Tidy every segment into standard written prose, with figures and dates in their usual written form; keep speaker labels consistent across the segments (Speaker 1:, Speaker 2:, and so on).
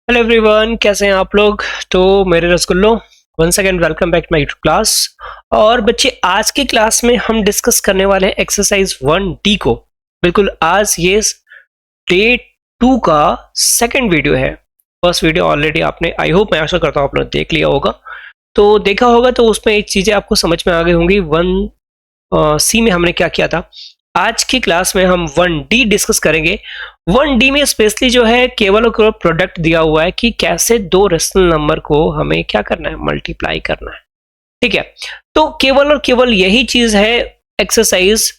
Speaker 1: Hello everyone, कैसे हैं आप लोग। तो मेरे रसगुल्लो, once again welcome back to my YouTube class. और बच्चे, आज की क्लास में हम डिस्कस करने वाले हैं एक्सरसाइज 1D को। बिल्कुल, आज ये डे 2 का सेकंड वीडियो है। फर्स्ट वीडियो ऑलरेडी आपने, आई होप, मैं आशा करता हूँ आप लोगों ने देख लिया होगा। तो देखा होगा तो उसमें एक चीजें आपको समझ में आ गई होंगी। 1C में हमने क्या किया था। आज की क्लास में हम 1D डिस्कस करेंगे। 1D में स्पेशली जो है केवल और केवल प्रोडक्ट दिया हुआ है कि कैसे दो रेशनल नंबर को हमें क्या करना है, मल्टीप्लाई करना है। ठीक है, तो केवल और केवल यही चीज है एक्सरसाइज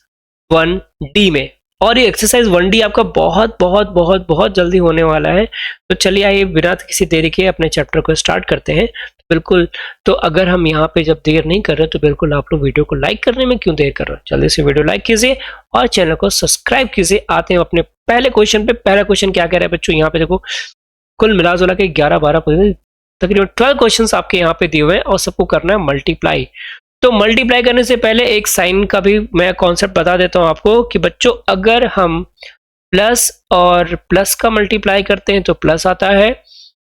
Speaker 1: 1D में। और ये एक्सरसाइज 1D आपका बहुत बहुत बहुत बहुत जल्दी होने वाला है। तो चलिए आइए, बिना किसी देरी के अपने चैप्टर को स्टार्ट करते हैं। बिल्कुल, तो अगर हम यहाँ पे जब देर नहीं कर रहे तो बिल्कुल आप लोग वीडियो को लाइक करने में क्यों देर कर रहे हो, जल्दी से वीडियो लाइक कीजिए और चैनल को सब्सक्राइब कीजिए। आते हैं अपने पहले क्वेश्चन पे। पहला क्वेश्चन क्या कह रहा है बच्चों, यहाँ पे देखो, कुल मिला जुला के 11-12 तकरीबन 12 क्वेश्चंस आपके यहाँ पे दिए हुए हैं और सबको करना है मल्टीप्लाई। तो मल्टीप्लाई करने से पहले एक साइन का भी मैं कॉन्सेप्ट बता देता हूं आपको कि बच्चों, अगर हम प्लस और प्लस का मल्टीप्लाई करते हैं तो प्लस आता है,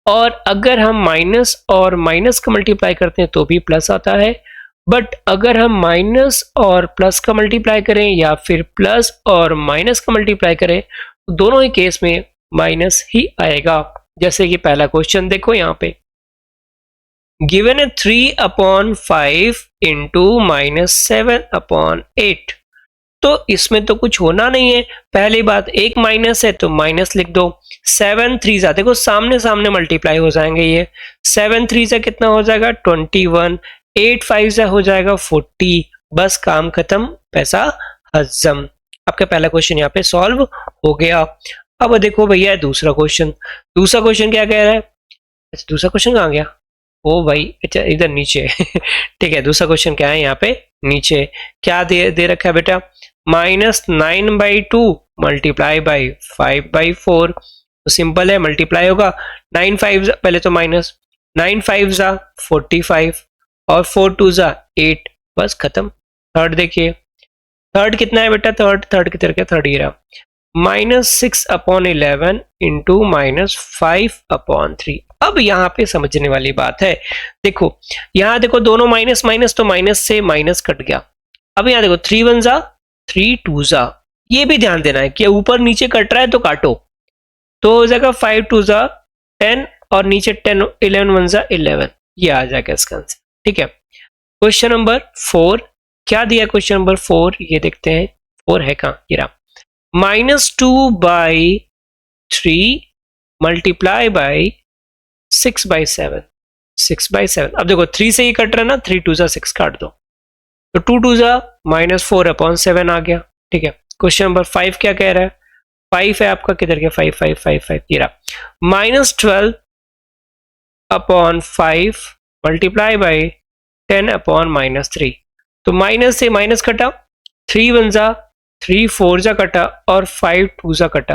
Speaker 1: और अगर हम माइनस और माइनस का मल्टीप्लाई करते हैं तो भी प्लस आता है। बट अगर हम माइनस और प्लस का मल्टीप्लाई करें या फिर प्लस और माइनस का मल्टीप्लाई करें तो दोनों ही केस में माइनस ही आएगा। जैसे कि पहला क्वेश्चन देखो यहाँ पे, गिवन है 3/5 इंटू -7/8। तो इसमें तो कुछ होना नहीं है। पहली बात, एक माइनस है तो माइनस लिख दो। 7 3 जा, देखो सामने सामने मल्टीप्लाई हो जाएंगे ये। 7 3 जा कितना हो जाएगा 21, 8 5 जा हो जाएगा 40। बस काम खत्म, पैसा हजम। आपका पहला क्वेश्चन यहाँ पे सॉल्व हो गया। अब देखो भैया दूसरा क्वेश्चन। दूसरा क्वेश्चन क्या कह रहा है? अच्छा, दूसरा क्वेश्चन कहाँ गया? ओ भाई, अच्छा इधर नीचे ठीक है, दूसरा क्वेश्चन क्या है यहाँ पे नीचे? क्या दे रखा है बेटा? -9/2 मल्टीप्लाई बाई 5/4। तो सिंपल है, मल्टीप्लाई होगा। 9 5 पहले तो माइनस, 9 5 जा 45 और 4 2 जा 8। बस खत्म। थर्ड देखिए, थर्ड कितना है बेटा? थर्ड किधर क्या? थर्ड ही रहा। -6/11 इंटू -5/3। अब यहाँ पे समझने वाली बात है। देखो यहाँ देखो, दोनों माइनस माइनस, तो माइनस से माइनस कट गया। अब यहाँ देखो 3 1 जा 3 2 जा। ये भी ध्यान देना है कि ऊपर नीचे कट रहा है तो काटो। तो हो जाएगा 5 2 जा 10 और नीचे 10 11 1 जा 11। ये आ जाएगा इसका आंसर। ठीक है, क्वेश्चन नंबर 4 क्या दिया? क्वेश्चन नंबर 4 ये देखते हैं। 4 है कहाँ? ये रहा। -2/3 मल्टीप्लाई बाई 6/7। 6/7। अब देखो 3 से ही कट रहा है ना, 3 2 जा 6 काट दो, तो 2 2 जा -4/7 आ गया। ठीक है, क्वेश्चन नंबर 5 क्या कह रहा है? 5 है आपका, किधर गया? 5 5 5 5 ये रहा। -12/5 मल्टीप्लाई बाई 10/-3। तो माइनस से माइनस कटा, 3 1 जा 3 4 जा कटा और 5 2 जा कटा।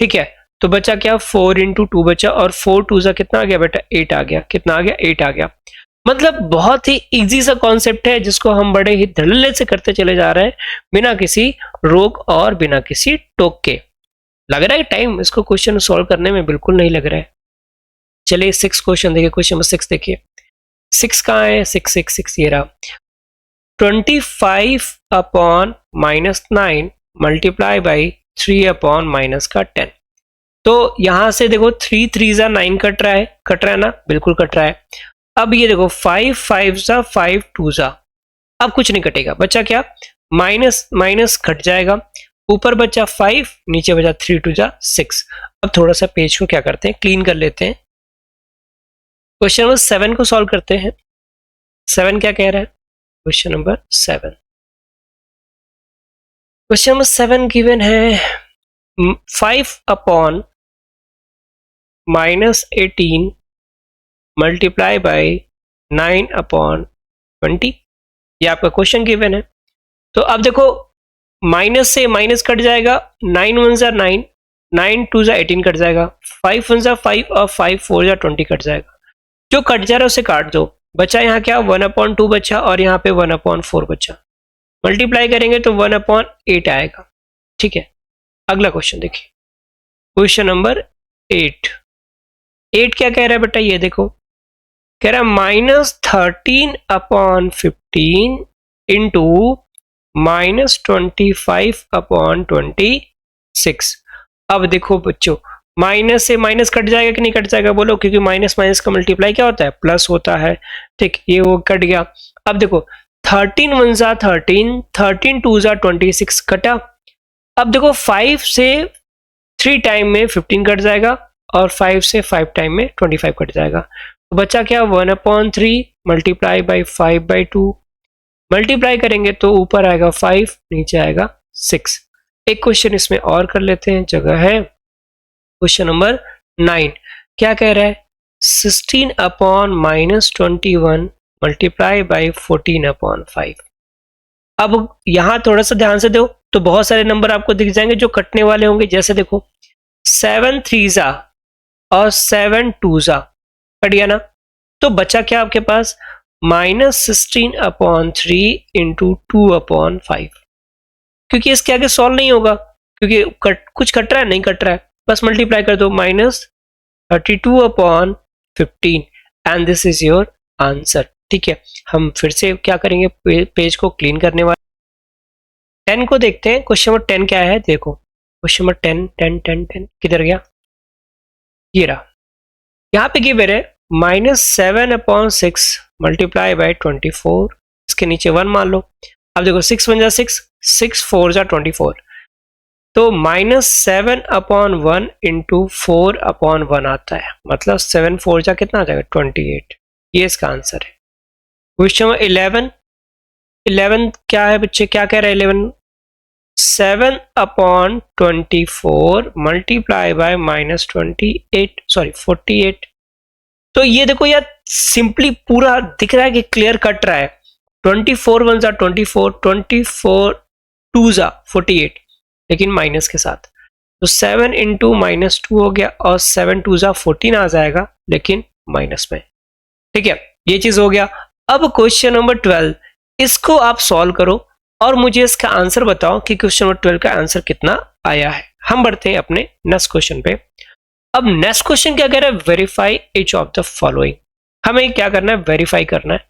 Speaker 1: ठीक है, तो बचा क्या? 4 इंटू 2 बचा, और 4 2 जा कितना आ गया बेटा? 8 आ गया। कितना आ गया? 8 आ गया। मतलब बहुत ही इजी सा कॉन्सेप्ट है जिसको हम बड़े ही धड़ल्ले से करते चले जा रहे हैं, बिना किसी रोक और बिना किसी टोक के। लग रहा है टाइम इसको क्वेश्चन सॉल्व करने में? बिल्कुल नहीं लग रहा है। चलिए 6 क्वेश्चन देखिए। क्वेश्चन नंबर 6 देखिए। 6 कहाँ है? 6 6 6 ये रहा। 25/-9 मल्टीप्लाई बाई 3/-10। तो यहां से देखो 3 3 जा 9 कट रहा है ना? बिल्कुल कट रहा है। अब ये देखो 5 5 जा 5 2 जा, अब कुछ नहीं कटेगा। बचा क्या? माइनस माइनस कट जाएगा। ऊपर बचा 5, नीचे बचा 3 2 जा 6। अब थोड़ा सा पेज को क्या करते हैं, क्लीन कर लेते हैं। क्वेश्चन नंबर 7 को सॉल्व करते हैं। 7 क्या कह रहा है? Question number 7, question number 7 given है 5/-18 मल्टीप्लाई बाई 9/20। ये आपका क्वेश्चन गिवन है। तो अब देखो, माइनस से माइनस कट जाएगा। 9 1 जा 9, 9 2 जा 18 कट जाएगा। 5 1 जा 5 और 5 4 जा 20 कट जाएगा। जो कट जा रहा है उसे काट दो। बचा यहाँ क्या? 1/2 बचा, और यहाँ पे 1/4 बचा। मल्टीप्लाई करेंगे तो 1/8 आएगा। ठीक है, अगला क्वेश्चन देखिए। क्वेश्चन नंबर 8, 8 क्या कह रहा है बेटा, ये देखो कह रहा है -13/15 इंटू -25/26। अब देखो बच्चों, माइनस से माइनस कट जाएगा कि नहीं कट जाएगा बोलो, क्योंकि माइनस माइनस का मल्टीप्लाई क्या होता है, प्लस होता है। ठीक, ये वो कट गया। अब देखो 13 1 जा 13, 13 2 जा 26 कटा। अब देखो 5 से 3 टाइम में 15 कट जाएगा और 5 से 5 टाइम में 25 कट जाएगा। तो बच्चा क्या, 1/3 मल्टीप्लाई बाई 5/2। मल्टीप्लाई करेंगे तो ऊपर आएगा 5, नीचे आएगा 6। एक क्वेश्चन इसमें और कर लेते हैं, जगह है। क्वेश्चन नंबर 9 क्या कह रहा है, 16/-21 मल्टीप्लाई बाई 14/5। अब यहां थोड़ा सा ध्यान से दो तो बहुत सारे नंबर आपको दिख जाएंगे जो कटने वाले होंगे। जैसे देखो 7 3 जा और 7 2 जा कट गया ना, तो बचा क्या आपके पास, -16/3 इंटू 2/5। क्योंकि इसके आगे सॉल्व नहीं होगा, क्योंकि कुछ कट रहा है, नहीं कट रहा है, बस मल्टीप्लाई कर दो, -32/15 and this is your answer. ठीक है, हम फिर से क्या करेंगे, पेज को क्लीन करने वाले 10 को देखते हैं। क्वेश्चन नंबर 10 क्या है, देखो क्वेश्चन नंबर 10 किधर गया, ये रहा। यहाँ पे गिवन है -7/6 मल्टीप्लाई बाई 24, इसके नीचे 1 मान लो। अब देखो 6 1 जा 6, 6 4 जा 24, तो -7/1 इंटू 4/1 आता है, मतलब 7 4 जा कितना आ जाएगा, 28। ये इसका आंसर है। क्वेश्चन नंबर 11 क्या है बच्चे, क्या कह रहा है 11, 7/24 मल्टीप्लाई बाय -48। तो ये देखो यार, सिंपली पूरा दिख रहा है कि क्लियर कट रहा है। 24 1 जा 24, 24 2 जा 48, लेकिन माइनस के साथ, तो 7 इंटू -2 हो गया और 7 2 जा 14 आ जाएगा, लेकिन माइनस में। ठीक है, ये चीज हो गया। अब क्वेश्चन नंबर 12, इसको आप सॉल्व करो और मुझे इसका आंसर बताओ कि क्वेश्चन नंबर 12 का आंसर कितना आया है। हम बढ़ते हैं अपने नेक्स्ट क्वेश्चन पे। अब नेक्स्ट क्वेश्चन क्या कह रहा है, verify each of the following. हमें क्या करना है, वेरीफाई करना है।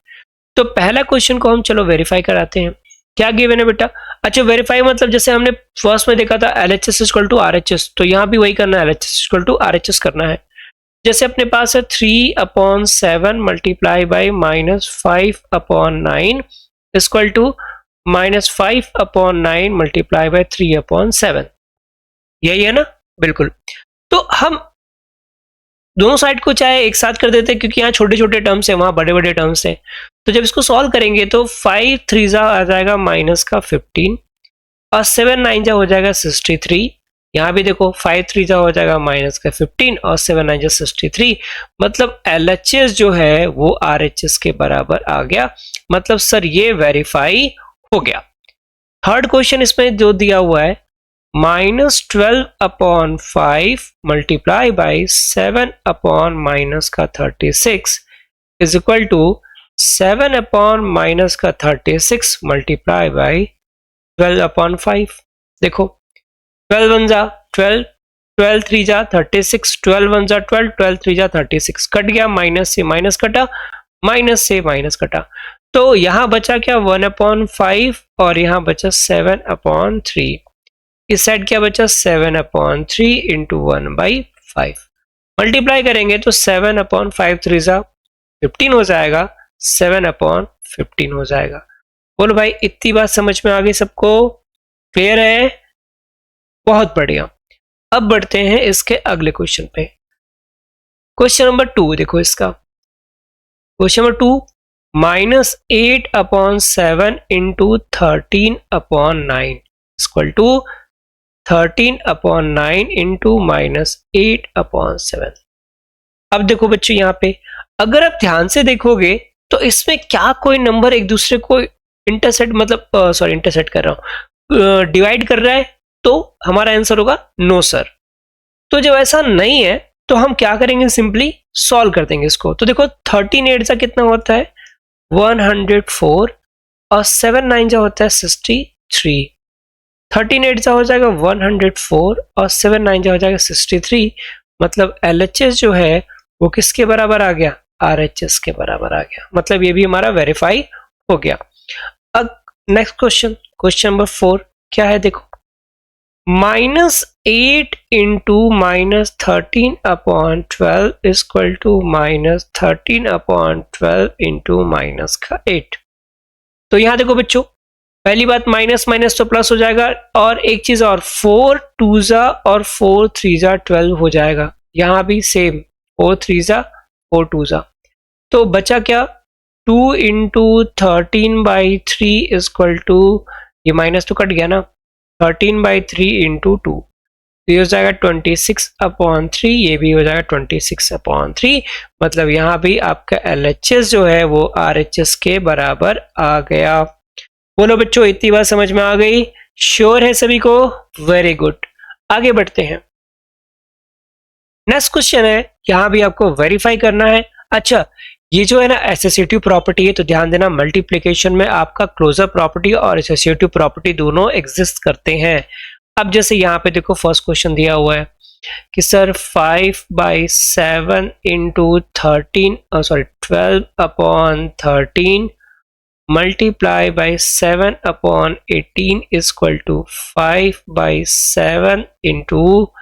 Speaker 1: तो पहला क्वेश्चन को हम चलो वेरीफाई कराते हैं। क्या गिवन है बेटा, अच्छा वेरीफाई मतलब जैसे हमने फर्स्ट में देखा था LHS इक्वल टू RHS, तो यहां भी वही करना है, LHS इक्वल टू RHS करना है। जैसे अपने पास है 3/7 multiply by -5/9 equal to -5/9 multiply by 3/7, यही है ना, बिल्कुल। तो हम दोनों साइड को चाहे एक साथ कर देते हैं, क्योंकि यहाँ छोटे छोटे टर्म्स है, वहां बड़े बड़े टर्म्स है। तो जब इसको सॉल्व करेंगे तो 5 3 जा आ जाएगा -15 और 7 9 जा हो जाएगा 63। यहाँ भी देखो 5 3 जा हो जाएगा -15 और 7 9 जा 63, मतलब LHS जो है वो RHS के बराबर आ गया। मतलब सर ये वेरीफाई हो गया। थर्ड क्वेश्चन इसमें जो दिया हुआ है, -12/5 multiply by 7/-36 is equal to 7/-36 multiply by 12/5। देखो 12 1 जा 12, 12 3 जा 36, 12 1 जा 12, 12 3 जा 36, कट गया, माइनस से माइनस कटा, माइनस से माइनस कटा, तो यहां बचा क्या 1/5 और यहां बचा 7/3। इस साइड क्या बचा 7/3 इंटू 1/5। मल्टीप्लाई करेंगे तो 7/5 3 जा 15 हो जाएगा, 7/15 हो जाएगा। बोलो भाई इतनी बात समझ में आ गई सबको, क्लियर है, बहुत बढ़िया। अब बढ़ते हैं इसके अगले क्वेश्चन पे। क्वेश्चन नंबर 2 देखो इसका, question number 2, -8/7 into 13/9 equal to 13/9 into -8/7। अब देखो बच्चों यहाँ पे अगर आप ध्यान से देखोगे तो इसमें क्या कोई नंबर एक दूसरे को इंटरसेक्ट, मतलब सॉरी इंटरसेक्ट कर रहा हूं, डिवाइड कर रहा है, तो हमारा आंसर होगा नो सर। तो जब ऐसा नहीं है तो हम क्या करेंगे, सिंपली सॉल्व कर देंगे इसको। तो देखो 13 8 जा कितना होता है 104 और 7 9 जा होता है 63। 13 8 जा हो जाएगा 104 और 7 9 जा हो जाएगा 63, मतलब LHS जो है वो किसके बराबर आ गया, RHS के बराबर आ गया। मतलब ये भी हमारा वेरीफाई हो गया। अब नेक्स्ट क्वेश्चन, क्वेश्चन नंबर 4 क्या है, देखो -8 into -13/12 is equal to -13/12 into -8। तो यहां देखो बच्चों, पहली बात माइनस माइनस तो प्लस हो जाएगा, और एक चीज और 4 2 और 4 3 12 हो जाएगा। यहां भी सेम 4 3 4 2। तो बचा क्या, 2 इंटू 13/3 इज इक्वल टू, ये माइनस तो कट गया ना, 13/3 इंटू 2, तो ये हो जाएगा 26/3, ये भी हो जाएगा 26/3। मतलब यहाँ भी आपका LHS जो है वो RHS के बराबर आ गया। बोलो बच्चों, इतनी बात समझ में आ गई? श्योर है सभी को? Very good. आगे बढ़ते हैं। नेक्स्ट क्वेश्चन है, यहां भी आपको वेरीफाई करना है। अच्छा, ये जो है ना एसोसिएटिव प्रॉपर्टी है, तो ध्यान देना मल्टीप्लिकेशन में आपका क्लोजर प्रॉपर्टी और एसोसिएटिव प्रॉपर्टी दोनों एग्जिस्ट करते हैं। अब जैसे यहाँ पे देखो फर्स्ट क्वेश्चन दिया हुआ है कि sir 5/7 into 12/13 multiply by 7/18 is equal to 5/7 into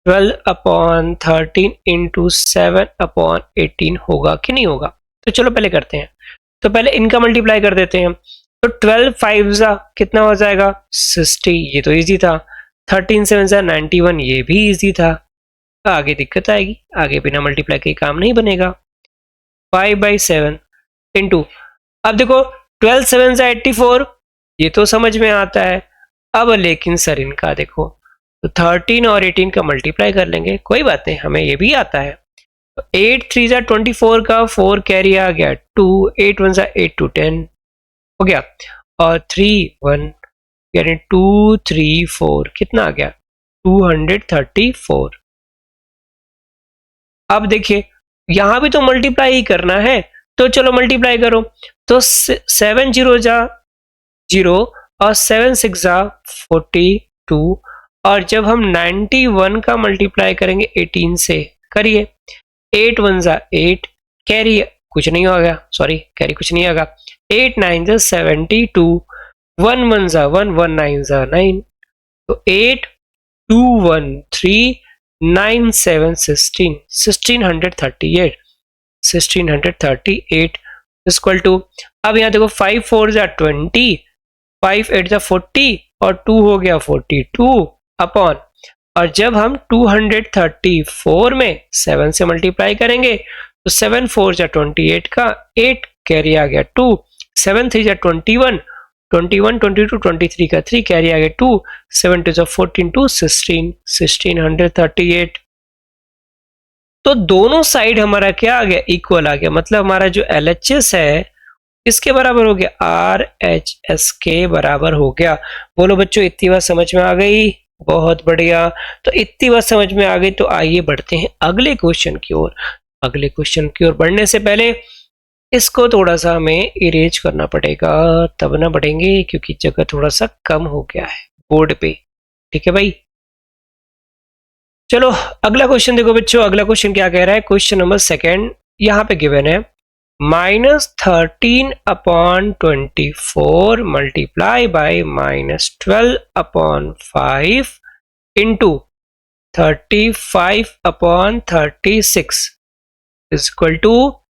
Speaker 1: 12/13 into 7/18 होगा कि नहीं होगा? तो चलो पहले करते हैं। तो पहले इनका मल्टीप्लाई कर देते हैं। तो 12 5 कितना हो जाएगा, 60, ये तो इजी था। 13 7 91, ये भी इजी था। आगे दिक्कत आएगी, आगे बिना मल्टीप्लाई के काम नहीं बनेगा। 5/7 इंटू, अब देखो 12 7 84, ये तो समझ में आता है। अब लेकिन सर इनका देखो, तो 13 और 18 का मल्टीप्लाई कर लेंगे, कोई बात नहीं, हमें ये भी आता है। तो 8 3 24 का 4 कैरी आ गया 2, 8 1 8 2 10 हो गया, और 3 1 यानी 2 3 4 कितना आ गया, 234। अब देखिए यहां भी तो मल्टीप्लाई ही करना है, तो चलो मल्टीप्लाई करो। तो 7 0 0 और 7 6 42, और जब हम 91 का मल्टीप्लाई करेंगे 18 से, करिए। 8 1 8, कैरी कुछ नहीं होगा, सॉरी कैरी कुछ नहीं होगा। 8 9 72, 1 1 1 1 9 9, तो 8 2 1 3 9 7 16 1638 1638 इक्वल टू, अब यहाँ देखो 5 4 20, 5 8 40, और 2 हो गया 42 अपॉन, और जब हम 234 में 7 से मल्टीप्लाई करेंगे तो 7 4 28 का 8 कैरी आ गया 2, 7 3 21, 21 22 23 का 3 कैरी आ गया 2, 7 2 14 2 16 1638। तो दोनों साइड हमारा क्या आ गया, इक्वल आ गया। मतलब हमारा जो LHS है इसके बराबर हो गया, RHS के बराबर हो गया। बोलो बच्चों, इतनी बात समझ में आ गई? बहुत बढ़िया। तो इतनी बात समझ में आ गई, तो आइए बढ़ते हैं अगले क्वेश्चन की ओर। अगले क्वेश्चन की ओर बढ़ने से पहले इसको थोड़ा सा हमें इरेज करना पड़ेगा, तब ना बढ़ेंगे, क्योंकि जगह थोड़ा सा कम हो गया है बोर्ड पे। ठीक है भाई, चलो अगला क्वेश्चन देखो बच्चों। अगला क्वेश्चन क्या कह रहा है, क्वेश्चन नंबर 2 यहाँ पे गिवन है -13/24 multiply by -12/5 into 35/36 is equal to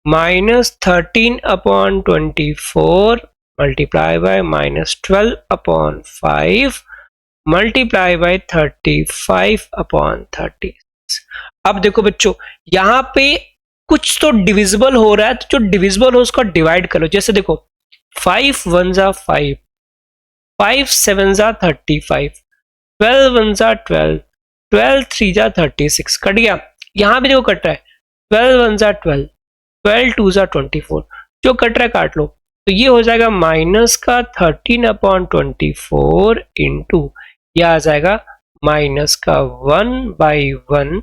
Speaker 1: -13/24 multiply by -12/5 multiply by 35/36। अब देखो बच्चों, यहां पे कुछ तो डिविजिबल हो रहा है, तो जो डिविजिबल हो उसको डिवाइड करो। जैसे देखो 5 1 5, 5 7 35, 12 1 12, 12 3 36, कट गया। यहां भी देखो कट रहा है, 12 1 12, 12 2 24, जो कट रहा है काट लो। तो ये हो जाएगा माइनस का 13/24 इंटू, यह आ जाएगा माइनस का 1/1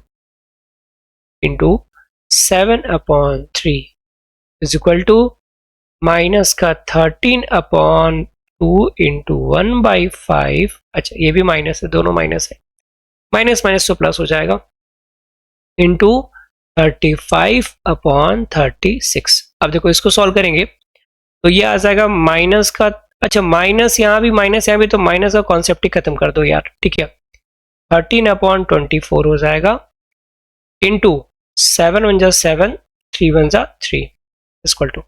Speaker 1: into 7/3 is equal to minus का 13/2 इंटू 1/5। अच्छा ये भी माइनस है, दोनों माइनस है, माइनस माइनस तो प्लस हो जाएगा, इंटू 35/36। अब देखो इसको सॉल्व करेंगे तो ये आ जाएगा माइनस का, अच्छा माइनस यहाँ भी माइनस यहाँ भी, तो माइनस का कॉन्सेप्ट ही खत्म कर दो यार, ठीक है। 13/24 हो जाएगा इंटू 7 1 जा 7, 3 1 जा 3 इक्वल टू,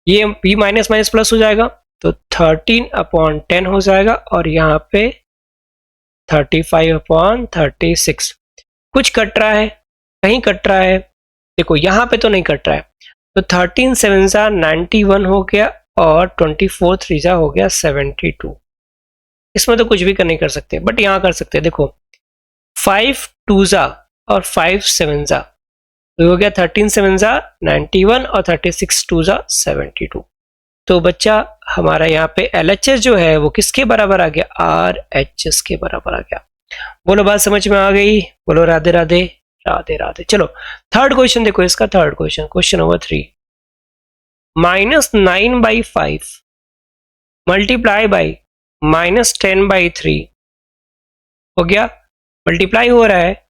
Speaker 1: ये भी माइनस माइनस प्लस हो जाएगा तो 13/10 हो जाएगा, और यहाँ पे 35/36। कुछ कट रहा है, कहीं कट रहा है, देखो यहाँ पे तो नहीं कट रहा है, तो 13 7 जा 91 हो गया और 24 3 जा हो गया 72। इसमें तो कुछ भी नहीं कर सकते, बट यहाँ कर सकते हैं। देखो 5 2 जा और 5 7 जा, तो हो गया 13 7 जा 91 और 36 2 जा 72। तो बच्चा हमारा यहाँ पे LHS जो है वो किसके बराबर आ गया, RHS के बराबर आ गया। बोलो बात समझ में आ गई, बोलो राधे राधे राधे राधे। चलो थर्ड क्वेश्चन देखो, इसका third question, question number 3, -9/5 multiply by -10/3 हो गया, मल्टीप्लाई हो रहा है,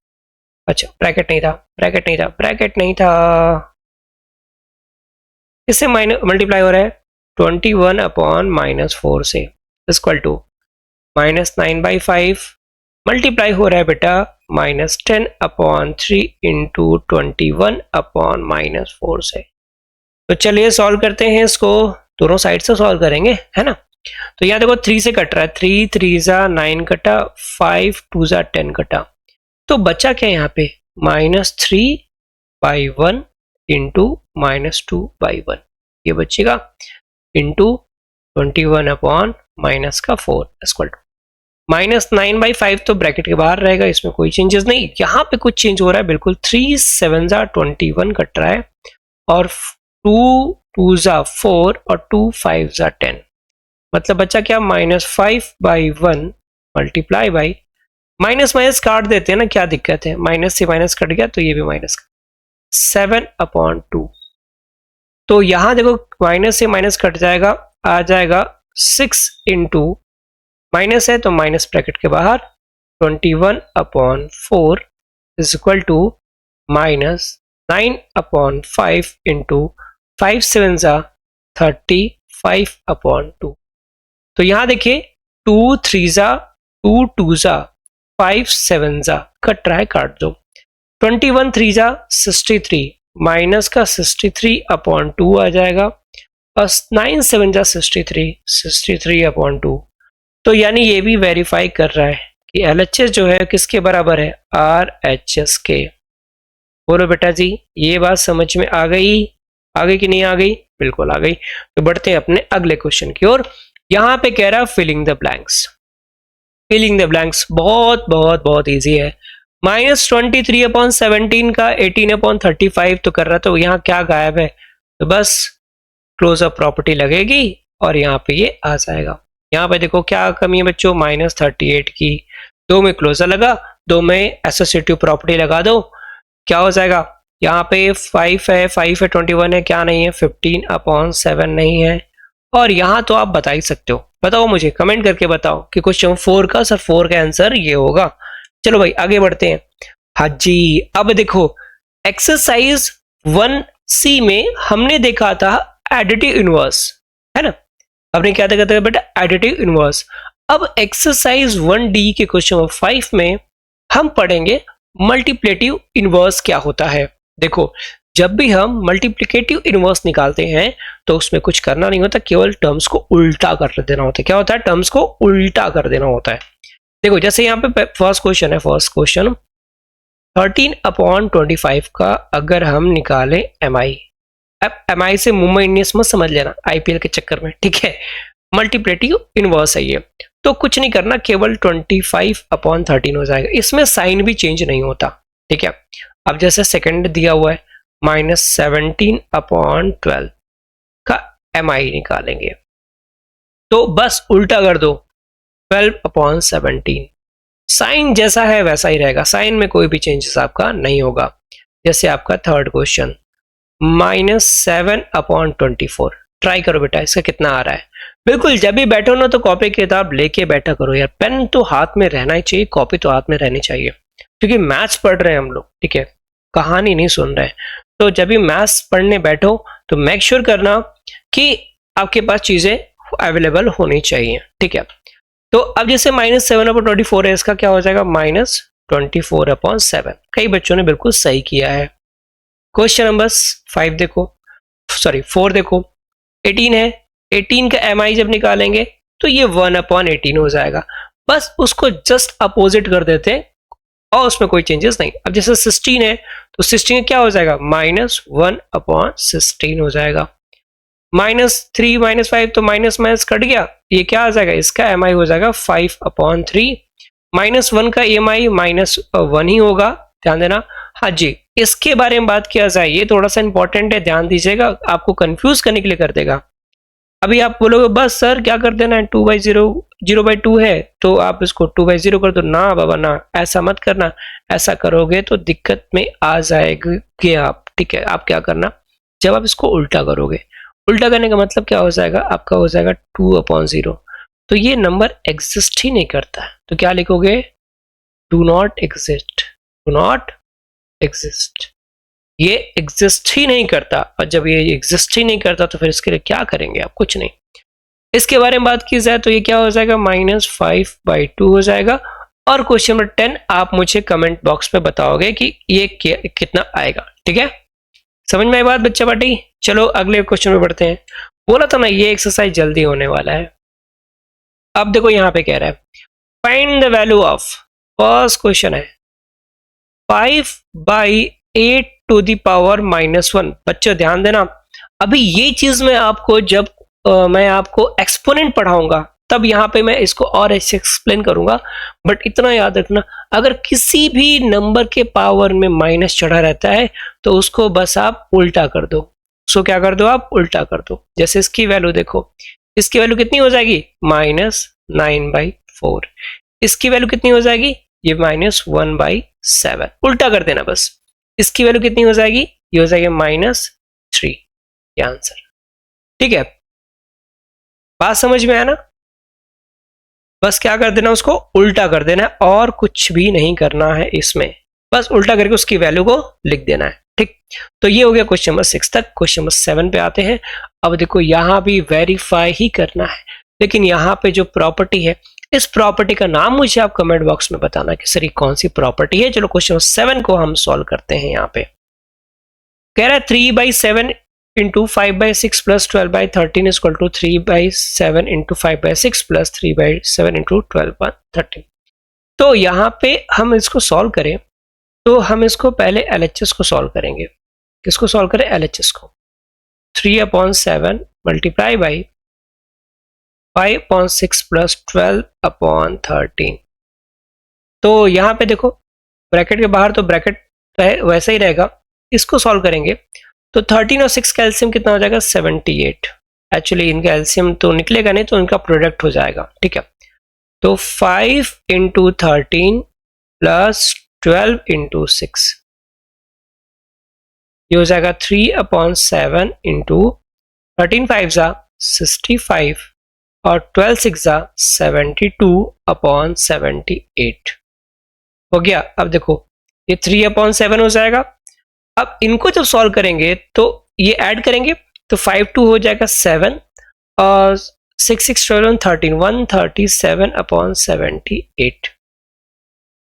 Speaker 1: अच्छा ब्रैकेट नहीं था, ब्रैकेट नहीं था, ब्रैकेट नहीं था, इससे मल्टीप्लाई हो रहा है 21/-4 से इक्वल टू -9/5 मल्टीप्लाई हो रहा है बेटा -10/3 इंटू 21/-4 से। तो चलिए सॉल्व करते हैं इसको, दोनों साइड से सॉल्व करेंगे, है ना। तो यहाँ देखो 3 से कट रहा है, 3 3 जा 9 कटा, 5 2 जा 10 कटा, तो बचा क्या यहाँ पे -3/1 इंटू -2/1, ये बचेगा इंटू 21/-4 इक्वल टू -9/5 तो ब्रैकेट के बाहर रहेगा, इसमें कोई चेंजेस नहीं। यहाँ पे कुछ चेंज हो रहा है बिल्कुल, 3 7 जा 21 कट रहा है और 2 2 जा 4 और 2 5 जा 10, मतलब बच्चा क्या -5/1 मल्टीप्लाई बाई, माइनस माइनस काट देते हैं ना, क्या दिक्कत है, माइनस से माइनस कट गया तो ये भी माइनस का 7/2। तो यहां देखो माइनस से माइनस कट जाएगा, आ जाएगा 6 इंटू, माइनस है तो माइनस ब्रैकेट के बाहर 21/4 इज इक्वल टू -9/5 इंटू 5 7 जा 35/2। तो यहां देखिए 2 3 जा 2 2 जा 5 7 जा कट रहा है, काट दो, 21 3 जा 63 माइनस का 63/2 आ जाएगा, और 9 7 जा 63 63/2। तो यानी ये भी वेरीफाई कर रहा है कि LHS जो है किसके बराबर है, RHS के। बोलो बेटा जी ये बात समझ में आ गई, आ गई कि नहीं आ गई, बिल्कुल आ गई। तो बढ़ते हैं अपने अगले क्वेश्चन की ओर। यहां पे कह रहा है filling the blanks, filling the blanks बहुत बहुत बहुत इजी है। -23/17 का 18/35 तो कर रहा, तो यहाँ क्या गायब है, तो बस क्लोजअप प्रॉपर्टी लगेगी और यहाँ पे ये आ जाएगा। यहाँ पे देखो क्या कमी है बच्चों, -38 की, 2 में क्लोजर लगा, 2 में एसोसिएटिव प्रॉपर्टी लगा दो, क्या हो जाएगा, यहाँ पे 5 है 21 है, क्या नहीं है 15/7 नहीं है, और यहाँ तो आप बता ही सकते हो, बताओ मुझे कमेंट करके बताओ कि क्वेश्चन 4 का सर 4 का आंसर ये होगा। चलो भाई आगे बढ़ते हैं। हाँ जी, अब देखो एक्सरसाइज 1C में हमने देखा था एडिटिव इनवर्स, है ना, हमने क्या देखा था बेटा, एडिटिव इनवर्स। अब एक्सरसाइज 1D के क्वेश्चन नंबर 5 में हम पढ़ेंगे मल्टीप्लेटिव इनवर्स क्या होता है। देखो जब भी हम मल्टीप्लिकेटिव इनवर्स निकालते हैं तो उसमें कुछ करना नहीं होता, केवल टर्म्स को उल्टा कर देना होता है। क्या होता है, टर्म्स को उल्टा कर देना होता है। देखो जैसे यहाँ पे फर्स्ट क्वेश्चन है, फर्स्ट क्वेश्चन 13/25 का अगर हम निकालें MI, अब MI से मुंबई इंडियंस मत समझ लेना IPL के चक्कर में, ठीक है, मल्टीप्लेटिव इनवर्स है ये, तो कुछ नहीं करना, केवल 25/13 हो जाएगा, इसमें साइन भी चेंज नहीं होता, ठीक है। अब जैसे सेकंड दिया हुआ है -17/12 का MI निकालेंगे, तो बस उल्टा कर दो 12/17, साइन जैसा है वैसा ही रहेगा, साइन में कोई भी चेंजेस आपका नहीं होगा। जैसे आपका थर्ड क्वेश्चन -7/24, ट्राई करो बेटा इसका कितना आ रहा है। बिल्कुल जब भी बैठो ना तो कॉपी किताब लेके बैठा करो यार, पेन तो हाथ में रहना ही चाहिए, कॉपी तो हाथ में रहनी चाहिए, क्योंकि मैथ्स पढ़ रहे हैं हम लोग, ठीक है। कहानी नहीं सुन रहे हैं। तो जब भी मैथ्स पढ़ने बैठो तो मेक श्योर करना कि आपके पास चीजें अवेलेबल होनी चाहिए, ठीक है। तो अब जैसे -7/24 है, इसका क्या हो जाएगा -24/7। कई बच्चों ने बिल्कुल सही किया है। क्वेश्चन नंबर 5 देखो, सॉरी 4 देखो, 18 है, 18 का mi जब निकालेंगे तो ये 1/18 हो जाएगा। बस उसको जस्ट अपोजिट कर देते हैं और उसमें कोई चेंजेस नहीं। अब जैसे 16 है तो 16 क्या हो जाएगा -1/16 हो जाएगा। -3 -5 तो माइनस माइनस कट गया, ये क्या आ जाएगा, इसका mi हो जाएगा 5/3। -1 का mi -1 ही होगा, ध्यान देना। हाँ जी, इसके बारे में बात किया जाए, ये थोड़ा सा इंपॉर्टेंट है, ध्यान दीजिएगा, आपको कंफ्यूज करने के लिए कर देगा। अभी आप बोलोगे बस सर क्या कर देना है, 2/0 0/2 है तो आप इसको 2/0 कर दो। ना बाबा ना, ऐसा मत करना, ऐसा करोगे तो दिक्कत में आ जाएगी आप, ठीक है। आप क्या करना, जब आप इसको उल्टा करोगे, उल्टा करने का मतलब क्या हो जाएगा, आपका हो जाएगा 2/0। तो ये नंबर एग्जिस्ट ही नहीं करता, तो क्या लिखोगे, do not exist, do not exist, ये एग्जिस्ट ही नहीं करता। और जब ये एग्जिस्ट ही नहीं करता तो फिर इसके लिए क्या करेंगे आप, कुछ नहीं। इसके बारे में बात की जाए तो ये क्या हो जाएगा -5/2 हो जाएगा। और क्वेश्चन नंबर 10 आप मुझे कमेंट बॉक्स में बताओगे कि ये कितना आएगा, ठीक है। समझ में आई बात बच्चा पार्टी। चलो अगले क्वेश्चन में बढ़ते हैं। बोला था ना ये एक्सरसाइज जल्दी होने वाला है। अब देखो यहाँ पे कह रहा है find the value of, first question है 5/8⁻1। बच्चों ध्यान देना, अभी ये चीज मैं आपको जब मैं आपको एक्सपोनेंट पढ़ाऊंगा तब यहाँ पे मैं इसको और ऐसे एक्सप्लेन करूंगा। बट इतना याद रखना, अगर किसी भी नंबर के पावर में माइनस चढ़ा रहता है तो उसको बस आप उल्टा कर दो। सो क्या कर दो, आप उल्टा कर दो। जैसे इसकी वैल्यू देखो, इसकी वैल्यू कितनी हो जाएगी, -9/4। इसकी वैल्यू कितनी हो जाएगी, ये -1/7। उल्टा कर देना बस। इसकी वैल्यू कितनी हो जाएगी, ये हो जाएगी -3। ये आंसर, ठीक है। बात समझ में आया ना। बस क्या कर देना, उसको उल्टा कर देना है और कुछ भी नहीं करना है इसमें, बस उल्टा करके उसकी वैल्यू को लिख देना है, ठीक। तो ये हो गया क्वेश्चन नंबर 6 तक। क्वेश्चन नंबर 7 पे आते हैं। अब देखो यहाँ भी वेरीफाई ही करना है, लेकिन यहाँ पे जो प्रॉपर्टी है, इस प्रॉपर्टी का नाम मुझे आप कमेंट बॉक्स में बताना कि सर ये कौन सी प्रॉपर्टी है। चलो क्वेश्चन 7 को हम सॉल्व करते हैं। यहाँ पे कह रहा है 3/7 × 5/6 + 12/13 = 3/7 × 5/6 + 3/7 × 12/13। तो यहाँ पे हम इसको सॉल्व करें तो हम इसको पहले LHS को सॉल्व करेंगे। किसको सॉल्व करें, LHS को। 3/7 × 5/6 + 12/13। तो यहाँ पे देखो ब्रैकेट के बाहर तो ब्रैकेट वैसा ही रहेगा। इसको सॉल्व करेंगे तो 13 और 6 का एलसीएम कितना हो जाएगा, 78। एक्चुअली इनका एलसीएम तो निकलेगा नहीं, तो इनका प्रोडक्ट हो जाएगा, ठीक है। तो 5 × 13 + 12 × 6, ये हो जाएगा 3/7 × 13 5 65 और 12 6 72/78 हो गया। अब देखो ये 3/7 हो जाएगा। अब इनको जब सॉल्व करेंगे तो ये ऐड करेंगे तो 5 2 हो जाएगा 7 और 6 6 12 13 137/78।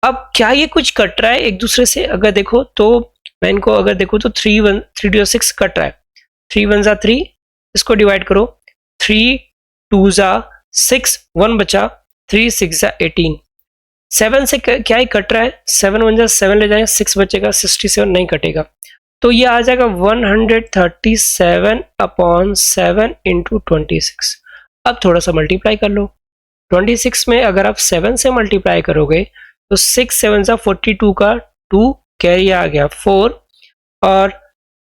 Speaker 1: अब क्या ये कुछ कट रहा है एक दूसरे से, अगर देखो तो मैं इनको अगर देखो तो 3 6 कट रहा है, 3 1 3, इसको डिवाइड करो, 3 2 6, 1 बचा, 3 6 18। 7 से क्या ही कट रहा है, 7 1 7 ले जाएंगे, 6 बचेगा, 67 नहीं कटेगा। तो ये आ जाएगा 137/7 × 26। अब थोड़ा सा मल्टीप्लाई कर लो। 26 में अगर आप 7 से मल्टीप्लाई करोगे तो 6 7 42 का 2 कैरी आ गया 4 और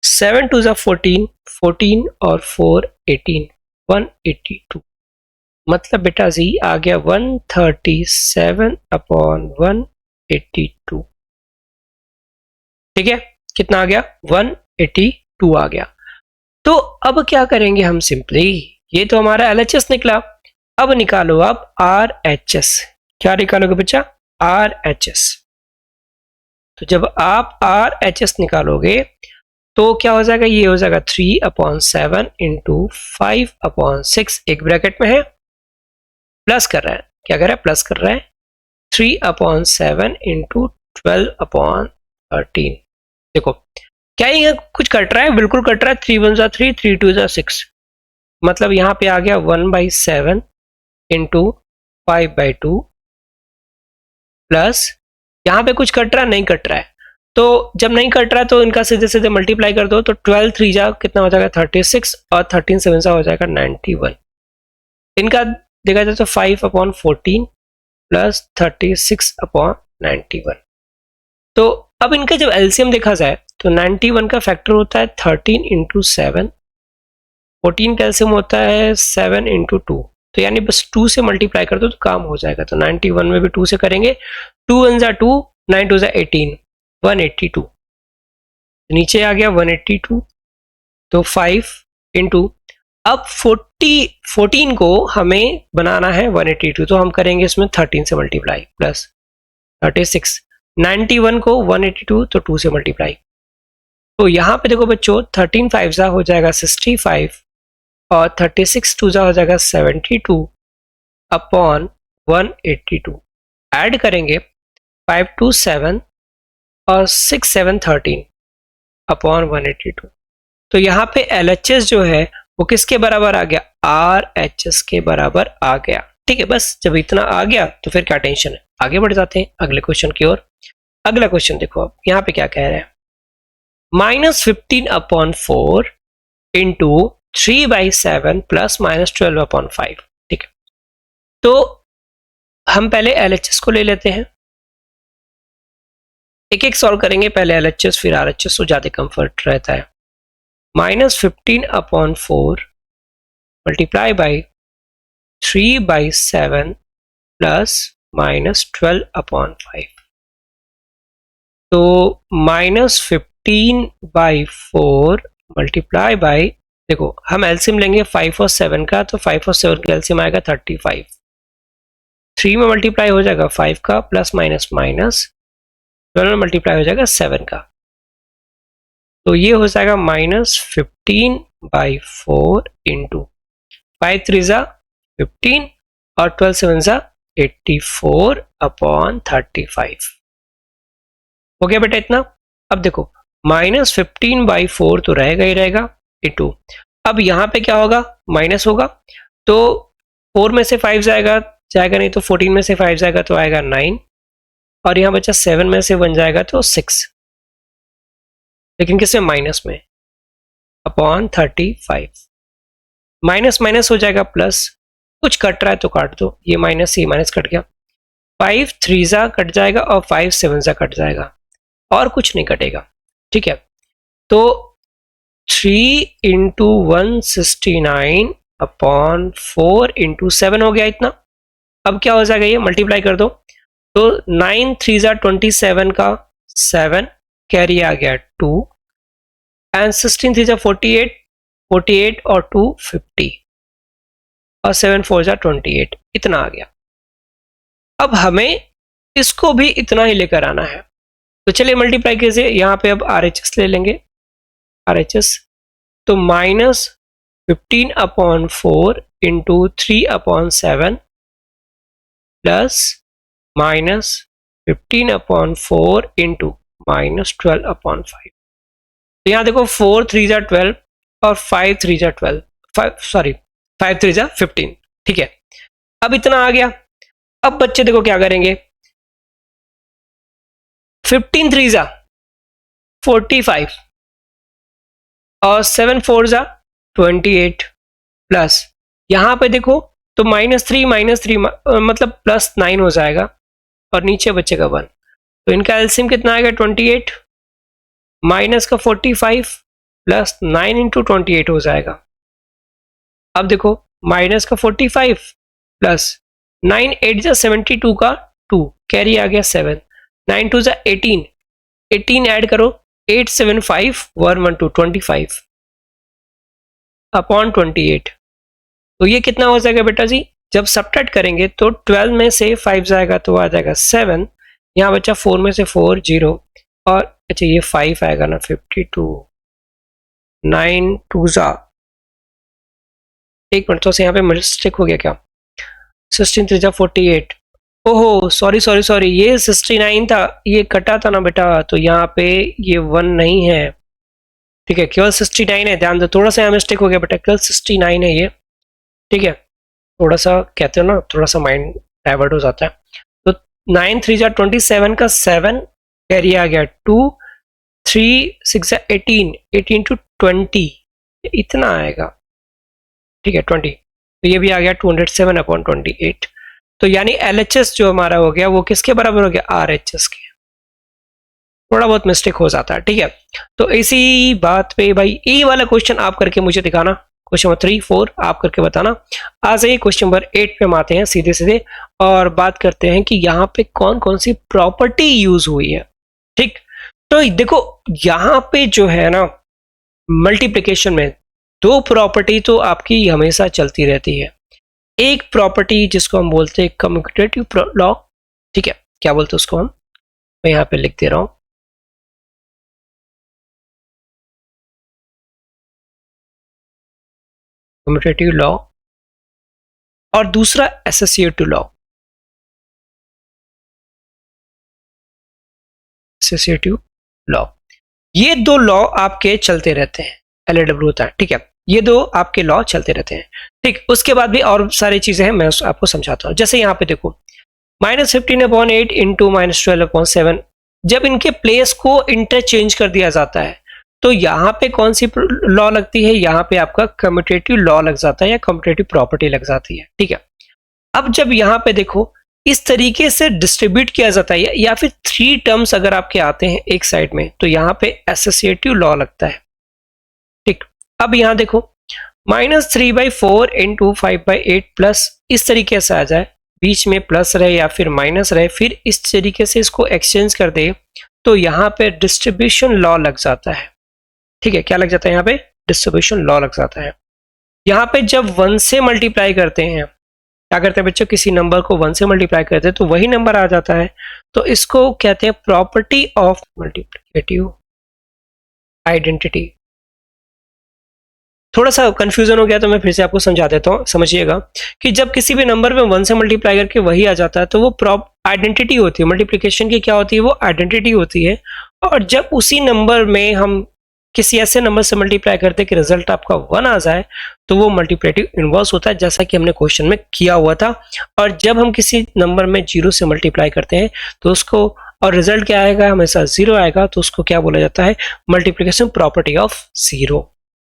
Speaker 1: 7 2 14 14 और 4 18 182। मतलब बेटा जी आ गया 137/182। ठीक है, कितना आ गया, 182 आ गया। तो अब क्या करेंगे हम, सिंपली ये तो हमारा LHS निकला, अब निकालो आप RHS। क्या निकालोगे बच्चा, RHS। तो जब आप RHS निकालोगे तो क्या हो जाएगा, ये हो जाएगा 3/7 इंटू 5/6, एक ब्रैकेट में है, प्लस कर रहा है, क्या कर रहा है, प्लस कर रहा है, 3/7 इंटू 12/13। देखो क्या ये कुछ कट रहा है, बिल्कुल कट रहा है, 3 1 3, 3 2 6, मतलब यहाँ पे आ गया 1/7 इंटू 5/2 प्लस यहाँ पे कुछ कट रहा है, नहीं कट रहा है, तो जब नहीं कट रहा है तो इनका सीधे सीधे मल्टीप्लाई कर दो, तो 12 3 जा कितना हो जाएगा 36 और 13 7 जा हो जाएगा 91। इनका देखा जाए तो 5/14 प्लस 36/91। तो अब इनका जब एलसीएम देखा जाए तो 91 का फैक्टर होता है 13 इंटू 7, 14 का एलसीएम होता है 7 इंटू 2, तो यानी बस 2 से मल्टीप्लाई कर दो तो काम हो जाएगा। तो 91 में भी 2 से करेंगे, 2 1 जा 2, 9 2 जा 18, 182, नीचे आ गया 182, तो 5 इंटू, अब 14 को हमें बनाना है 182, तो हम करेंगे इसमें 13 से मल्टीप्लाई प्लस 36, 91 को 182 तो 2 से मल्टीप्लाई, तो यहाँ पे देखो बच्चों 13 5 जा हो जाएगा 65 और 36 2 जा हो जाएगा 72 अपॉन 182, ऐड करेंगे 5 2 7 और 6 7 13 अपॉन 182, तो यहाँ पे LHS जो है वो किसके बराबर आ गया, RHS के बराबर आ गया। ठीक है, बस जब इतना आ गया तो फिर क्या टेंशन है, आगे बढ़ जाते हैं अगले क्वेश्चन की ओर। अगला क्वेश्चन देखो, अब यहाँ पे क्या कह रहे हैं, -15/4 इंटू 3/7 प्लस -12/5। ठीक है, तो हम पहले LHS को ले लेते हैं, एक एक सॉल्व करेंगे, पहले LHS फिर RHS, तो ज्यादा कंफर्ट रहता है। -15/4 मल्टीप्लाई बाई 3/7 प्लस -12/5, तो -15/4 मल्टीप्लाई बाई, देखो हम एलसीएम लेंगे 5 और 7 का, तो 5 और 7 का एलसीएम आएगा 35, 3 में मल्टीप्लाई हो जाएगा 5 का, प्लस माइनस माइनस 12 में मल्टीप्लाई हो जाएगा 7 का, तो ये हो जाएगा -15/4 इंटू 5 3 जा 15 और 12 7 जा 84/35। हो गया बेटा इतना। अब देखो -15/4 तो रहेगा ही रहेगा इंटू, अब यहाँ पे क्या होगा, माइनस होगा, तो 4 में से 5 जाएगा नहीं, तो 14 में से 5 जाएगा तो आएगा 9, और यहाँ बचा 7 में से 1 जाएगा तो 6, लेकिन किसमें, माइनस में, अपॉन 35, माइनस माइनस हो जाएगा प्लस, कुछ कट रहा है तो काट दो, ये माइनस कट गया, 5 3 जा कट जाएगा और 5 7 जा कट जाएगा, और कुछ नहीं कटेगा। ठीक है, तो 3 इंटू 169 अपॉन 4 इंटू 7 हो गया इतना। अब क्या हो जाएगा, ये मल्टीप्लाई कर दो, तो 9 3 जा 27 का 7 कैरी आ गया 2, एंड 16 3 जा 48, 48 और 2 50, और 7 4 जा 28, इतना आ गया। अब हमें इसको भी इतना ही लेकर आना है, तो चलिए मल्टीप्लाई कीजिए, यहाँ पे अब RHS ले लेंगे, RHS, तो -15/4 इंटू 3/7 प्लस -15/4 इंटू -12/5। तो यहाँ देखो 4 3 जा 12 और 5 3 जा 12, 5 3 जा 15। ठीक है, अब इतना आ गया। अब बच्चे देखो क्या करेंगे, 15 3 जा 45 और 7 4 जा 28, प्लस यहां पे देखो तो -3 मतलब +9 हो जाएगा, और नीचे बचेगा 1, तो इनका एलसीएम कितना आएगा 28, माइनस का 45 प्लस 9 इंटू 28 हो जाएगा। अब देखो माइनस का 45 प्लस 9 8 जा 72 का 2 कैरी आ गया 7, 9 2 जा 18, 18 ऐड करो 8 7 5 1 1 2 25 अपॉन 28, तो ये कितना हो जाएगा बेटा जी, जब सब्ट्रैक्ट करेंगे तो 12 में से 5 जाएगा तो आ जाएगा 7, यहाँ बचा 4 में से 4 0, और अच्छा ये 5 आएगा ना, 52, 9 2 जा, एक मिनट, तो यहाँ पे मिस्टेक हो गया क्या, 16 3 जा 48, ओहो सॉरी सॉरी सॉरी, ये 69 था, ये कटा था ना बेटा, तो यहाँ पे ये 1 नहीं है, ठीक है, केवल 69 है, ध्यान दो, थोड़ा सा यहाँ मिस्टेक हो गया बेटा, केवल 69 है ये, ठीक है, थोड़ा सा कहते हो ना, थोड़ा सा माइंड डाइवर्ट हो जाता है। तो 9 3 जा 27 का 7 कैरी आ गया, 2 3 6 जा 18, 18 टू 20, इतना आएगा, ठीक है 20, तो ये भी आ गया 207/28, तो यानी LHS जो हमारा हो गया वो किसके बराबर हो गया, RHS के, थोड़ा बहुत मिस्टेक हो जाता है, ठीक है। तो इसी बात पे भाई ये वाला क्वेश्चन आप करके मुझे दिखाना, क्वेश्चन नंबर 3 4 आप करके बताना। आज ये क्वेश्चन नंबर 8 पे हम आते हैं सीधे सीधे और बात करते हैं कि यहाँ पे कौन कौन सी प्रॉपर्टी यूज हुई है, ठीक। तो देखो यहाँ पे जो है ना मल्टीप्लिकेशन में दो प्रॉपर्टी तो आपकी हमेशा चलती रहती है, एक प्रॉपर्टी जिसको हम बोलते हैं कम्यूटेटिव लॉ, ठीक है, क्या बोलते हैं उसको हम, मैं यहाँ पे लिख दे रहा हूं, कम्यूटेटिव लॉ, और दूसरा एसोसिएटिव लॉ, एसोसिएटिव लॉ, ये दो लॉ आपके चलते रहते हैं, LAW होता है, ठीक है, ये दो आपके लॉ चलते रहते हैं, ठीक। उसके बाद भी और सारी चीजें हैं, मैं आपको समझाता हूं। जैसे यहाँ पे देखो -15/8 इंटू -12/7, जब इनके प्लेस को इंटरचेंज कर दिया जाता है तो यहाँ पे कौन सी लॉ लगती है, यहाँ पे आपका कम्यूटेटिव लॉ लग जाता है या कम्यूटेटिव प्रॉपर्टी लग जाती है, ठीक है। अब जब यहाँ पे देखो इस तरीके से डिस्ट्रीब्यूट किया जाता है या फिर 3 टर्म्स अगर आपके आते हैं एक साइड में तो यहाँ पे एसोसिएटिव लॉ लगता है, ठीक। अब यहाँ देखो -3/4 इंटू 5/8 प्लस इस तरीके से आ जाए, बीच में प्लस रहे या फिर माइनस रहे, फिर इस तरीके से इसको एक्सचेंज कर दे तो यहाँ पे डिस्ट्रीब्यूशन लॉ लग जाता है, ठीक है। क्या लग जाता है यहाँ पे, डिस्ट्रीब्यूशन लॉ लग जाता है। यहाँ पे जब 1 से मल्टीप्लाई करते हैं, क्या करते हैं बच्चों, किसी नंबर को 1 से मल्टीप्लाई करते हैं तो वही नंबर आ जाता है, तो इसको कहते हैं प्रॉपर्टी ऑफ मल्टीप्लिकेटिव आइडेंटिटी। थोड़ा सा कंफ्यूजन हो गया तो मैं फिर से आपको समझा देता हूँ, समझिएगा कि जब किसी भी नंबर में 1 से मल्टीप्लाई करके वही आ जाता है तो वो आइडेंटिटी होती है, मल्टीप्लिकेशन की क्या होती है, वो आइडेंटिटी होती है। और जब उसी नंबर में हम किसी ऐसे नंबर से मल्टीप्लाई करते हैं कि रिजल्ट आपका 1 आ जाए तो वो मल्टीप्लिकेटिव इनवर्स होता है, जैसा कि हमने क्वेश्चन में किया हुआ था। और जब हम किसी नंबर में 0 से मल्टीप्लाई करते हैं तो उसको, और रिजल्ट क्या आएगा, हमेशा 0 आएगा, तो उसको क्या बोला जाता है, मल्टीप्लिकेशन प्रॉपर्टी ऑफ 0,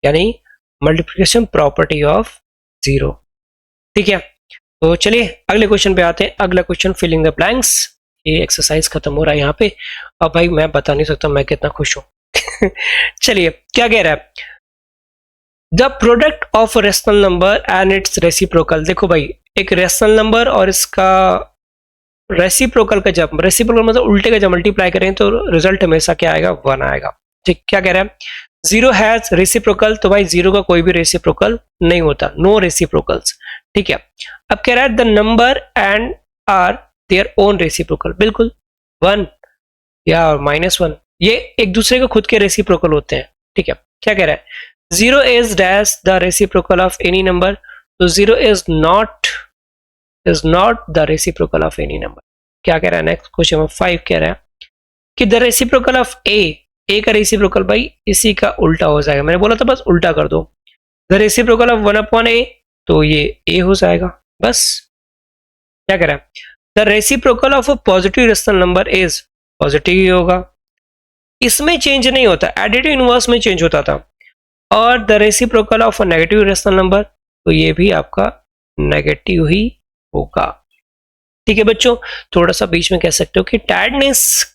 Speaker 1: यानी मल्टीप्लिकेशन प्रॉपर्टी ऑफ 0, ठीक है। तो चलिए अगले क्वेश्चन पे आते हैं। अगला क्वेश्चन फिलिंग द ब्लैंक्स, ये एक्सरसाइज खत्म हो रहा है यहाँ पे। अब भाई मैं बता नहीं सकता मैं कितना खुश हूं। चलिए क्या कह रहा है, the product of rational number and it's reciprocal. देखो भाई एक रेशनल नंबर और इसका रेसिप्रोकल का, जब रेसिप्रोकल मतलब उल्टे का जब मल्टीप्लाई करें तो रिजल्ट हमेशा क्या आएगा, 1 आएगा, ठीक। क्या कह रहा है, 0 हैज रेसिप्रोकल, तो भाई 0 का कोई भी रेसिप्रोकल नहीं होता, नो रेसिप्रोकल्स, ठीक है। अब कह रहा है the number and are their own reciprocal, बिल्कुल 1 या -1 ये एक दूसरे के खुद के रेसिप्रोकल होते हैं, ठीक है। क्या कह रहा है, 0 is dash the reciprocal of any number, तो 0 is not the reciprocal of any number. क्या कह रहा है नेक्स्ट क्वेश्चन नंबर 5 कह रहा है कि द रेसिप्रोकल ऑफ ए का रेसिप्रोकल भाई इसी का उल्टा हो जाएगा, मैंने बोला था बस उल्टा कर दो, द रेसिप्रोकल ऑफ 1/a, तो ये a हो जाएगा बस। क्या कह रहा है, the reciprocal of a positive rational number is, positive ही होगा, इसमें चेंज नहीं होता, एडिटिव इनवर्स में चेंज होता था। और the reciprocal of a negative rational number, तो ये भी आपका नेगेटिव ही होगा, ठीक है बच्चों। थोड़ा सा बीच में कह सकते हो कि टायर्डनेस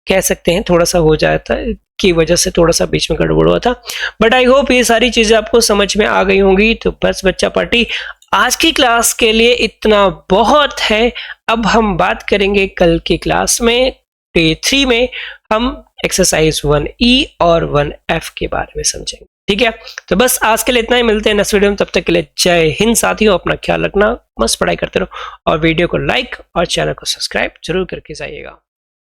Speaker 1: कह सकते हैं, थोड़ा सा हो जाता है की वजह से थोड़ा सा बीच में गड़बड़ हुआ था, बट आई होप ये सारी चीजें आपको समझ में आ गई होंगी। तो बस बच्चा पार्टी आज की क्लास के लिए इतना बहुत है। अब हम बात करेंगे कल की क्लास में, डे 3 में हम एक्सरसाइज 1E और 1F के बारे में समझेंगे, ठीक है। तो बस आज के लिए इतना ही, मिलते हैं नेक्स्ट वीडियो में, तब तक के लिए जय हिंद साथियों, अपना ख्याल रखना, मस्त पढ़ाई करते रहो और वीडियो को लाइक और चैनल को सब्सक्राइब जरूर करके जाइएगा।